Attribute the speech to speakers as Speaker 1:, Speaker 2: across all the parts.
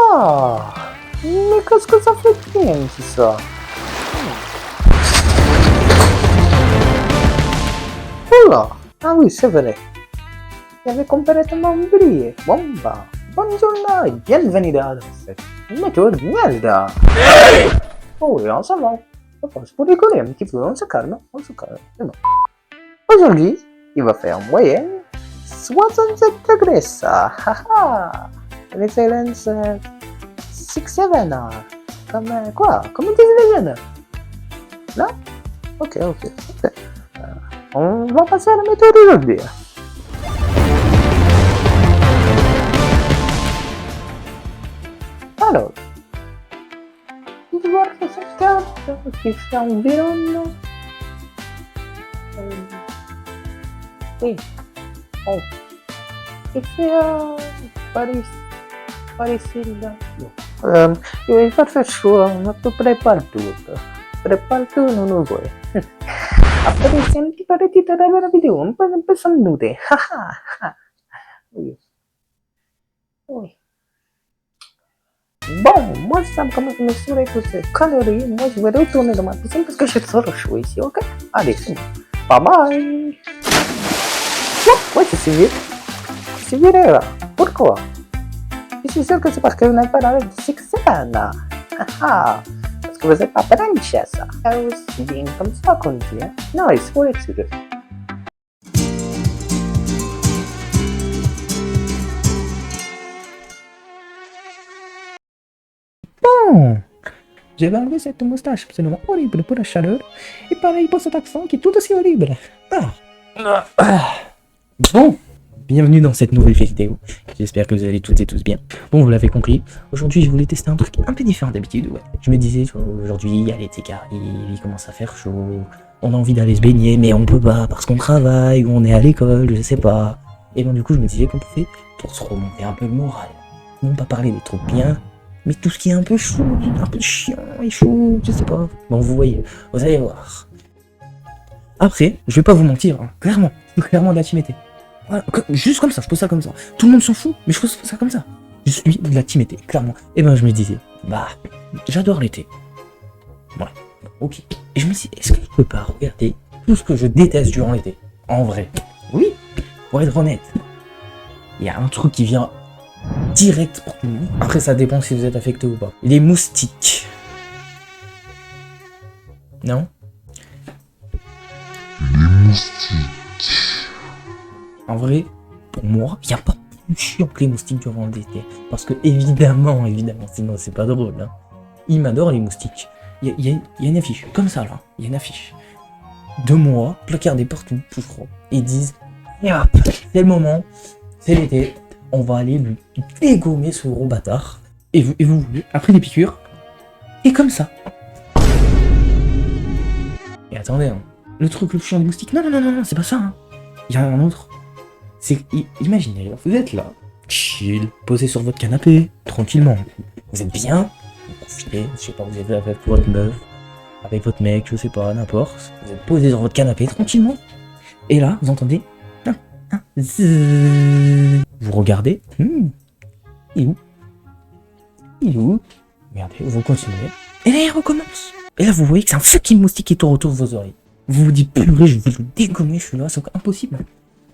Speaker 1: Ah, mais qu'est-ce que ça fait bien, tout ça? Oula! Ah oui, c'est vrai. J'avais complètement oublié. Bomba! Buongiorno e bienvenida dans cette méthode merde! Oh oui, on s'en va. Pour rigoler un petit peu, on se calme, c'est bon. Aujourd'hui, il va faire en moyenne 67 degrés, ça! Haha! Référence 6-7, comme quoi? Comme ils disent les jeunes? Là? Ok. On va passer à la méthode aujourd'hui. Alors, il faut voir que cette carte qui fait environ... oui. Oh. Qui fait Paris ici, là. Il va faire chaud, on peut préparer tout. Prepare tout, nous voyons. Après, c'est un petit peu de titre de la vidéo, on peut s'en douter. Oui. Bon, moi, ça commence à me saouler toutes ces calories. Moi, je vais retourner dans ma piscine parce que je suis trop chaud ici, ok? Allez, c'est bon. Bye bye! Ouais, je suis viré. Je suis viré là. Pourquoi? Je suis sûr que c'est parce que vous n'avez pas parlé de Sixten. Parce que vous n'êtes pas princesse. C'est bien comme ça qu'on dit, hein? Nice, faut être sûr. Bon, j'avais enlevé cette moustache absolument horrible pour la chaleur, et pareil pour cet accent qui est tout aussi horrible. Bon, bienvenue dans cette nouvelle vidéo, j'espère que vous allez toutes et tous bien. Bon, vous l'avez compris, aujourd'hui je voulais tester un truc un peu différent d'habitude, ouais. Je me disais, aujourd'hui, il y a l'été qui arrive, il commence à faire chaud, on a envie d'aller se baigner, mais on peut pas parce qu'on travaille, ou on est à l'école, je sais pas. Et bon, du coup, je me disais qu'on pouvait, pour se remonter un peu le moral, non pas parler des trucs bien, mais tout ce qui est un peu chaud, un peu chiant et chaud, je sais pas. Bon, vous voyez, vous allez voir. Après, je vais pas vous mentir, hein, clairement de la timidité. Voilà, juste comme ça, je pose ça comme ça. Tout le monde s'en fout, mais je pose ça comme ça. Je suis de la timidité, clairement. Et ben, je me disais, bah, j'adore l'été. Ouais, ok. Et je me dis, est-ce que je peux pas regarder tout ce que je déteste durant l'été? En vrai, oui, pour être honnête. Il y a un truc qui vient direct pour tout le monde. Après, ça dépend si vous êtes affecté ou pas. Les moustiques. Non?
Speaker 2: Les moustiques.
Speaker 1: En vrai, pour moi, il n'y a pas plus chiant que les moustiques durant l'été. Parce que évidemment, sinon c'est pas drôle. Hein. Ils m'adorent les moustiques. Il y a une affiche, comme ça là. Il y a une affiche. De moi, placardée partout, tout je crois. Et ils disent, hop, c'est le moment, c'est l'été. On va aller lui dégommer ce gros bâtard. Et vous, après des piqûres. Et comme ça. Et attendez, hein. Le truc le plus chiant des moustiques. Non, c'est pas ça. Hein. Il y en a un autre. C'est, imaginez, vous êtes là, chill, posé sur votre canapé, tranquillement. Vous êtes bien, vous profitez, je sais pas, vous êtes avec votre meuf, avec votre mec, je sais pas, n'importe. Vous êtes posé sur votre canapé, tranquillement. Et là, vous entendez vous regardez. Il est où? Regardez, vous continuez. Et là, il recommence. Et là, vous voyez que c'est un fucking moustique qui tourne autour de vos oreilles. Vous vous dites, purée, je vais le dégommer, je suis là, c'est impossible.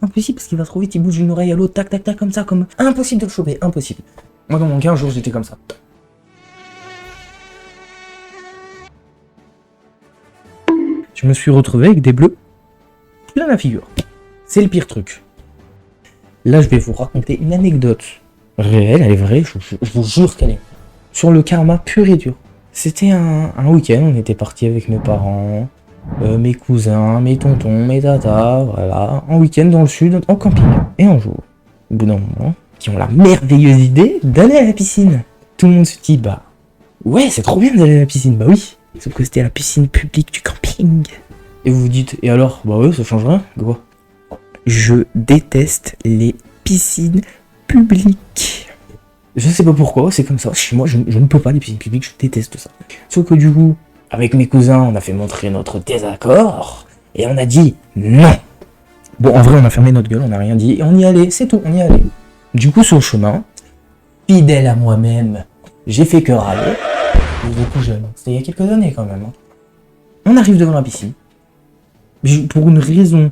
Speaker 1: Impossible parce qu'il va trop vite, il bouge d'une oreille à l'autre, tac, comme ça, comme... Impossible de le choper, impossible. Moi, dans mon cas, un jour, j'étais comme ça. Je me suis retrouvé avec des bleus plein la figure. C'est le pire truc. Là, je vais vous raconter une anecdote réelle, elle est vraie, je vous jure qu'elle est. Sur le karma pur et dur. C'était un week-end, on était partis avec mes parents, mes cousins, mes tontons, mes tatas, voilà, en week-end dans le sud, en camping. Et un jour, au bout d'un moment, qui ont la merveilleuse idée d'aller à la piscine. Tout le monde se dit, bah, ouais, c'est trop bien d'aller à la piscine, bah oui. Sauf que c'était à la piscine publique du camping. Et vous vous dites, et alors? Bah ouais, ça change rien, quoi. Je déteste les piscines publiques. Je sais pas pourquoi, c'est comme ça. Chez moi, je ne peux pas les piscines publiques, je déteste ça. Sauf que du coup, avec mes cousins, on a fait montrer notre désaccord, et on a dit non. Bon, en vrai, on a fermé notre gueule, on n'a rien dit, et on y allait, c'est tout, on y allait. Du coup, sur le chemin, fidèle à moi-même, J'ai fait que râler. J'étais tout jeune. C'était il y a quelques années quand même. Hein. On arrive devant la piscine. Pour une raison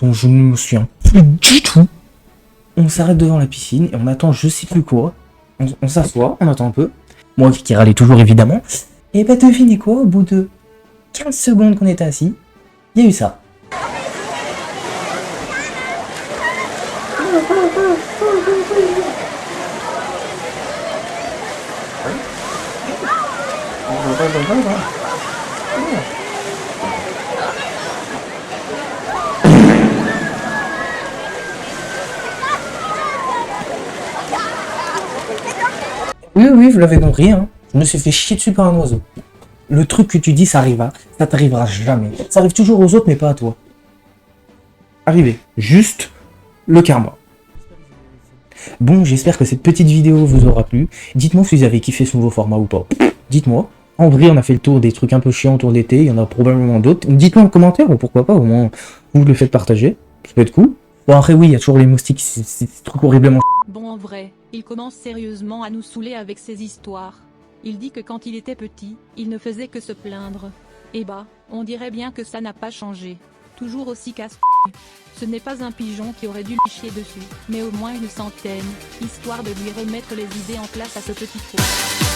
Speaker 1: dont je ne me souviens plus du tout, on s'arrête devant la piscine et on attend je sais plus quoi. On s'assoit, on attend un peu. Moi qui râlais toujours évidemment. Et bah devinez quoi, au bout de 15 secondes qu'on était assis, il y a eu ça. Oui, vous l'avez compris, hein. Je me suis fait chier dessus par un oiseau. Le truc que tu dis, ça arrivera. Ça t'arrivera jamais. Ça arrive toujours aux autres, mais pas à toi. Arrivé. Juste le karma. Bon, j'espère que cette petite vidéo vous aura plu. Dites-moi si vous avez kiffé ce nouveau format ou pas. Dites-moi. En vrai, on a fait le tour des trucs un peu chiants autour d'été. Il y en a probablement d'autres. Dites-moi en commentaire, ou pourquoi pas, au moins vous le faites partager. Ça peut être cool. Bon, après, oui, il y a toujours les moustiques. C'est des trucs horriblement.
Speaker 3: Bon, en vrai, il commence sérieusement à nous saouler avec ses histoires. Il dit que quand il était petit, il ne faisait que se plaindre. Eh bah, on dirait bien que ça n'a pas changé. Toujours aussi casse. Ce n'est pas un pigeon qui aurait dû lui chier dessus, mais au moins une centaine, histoire de lui remettre les idées en place à ce petit trou.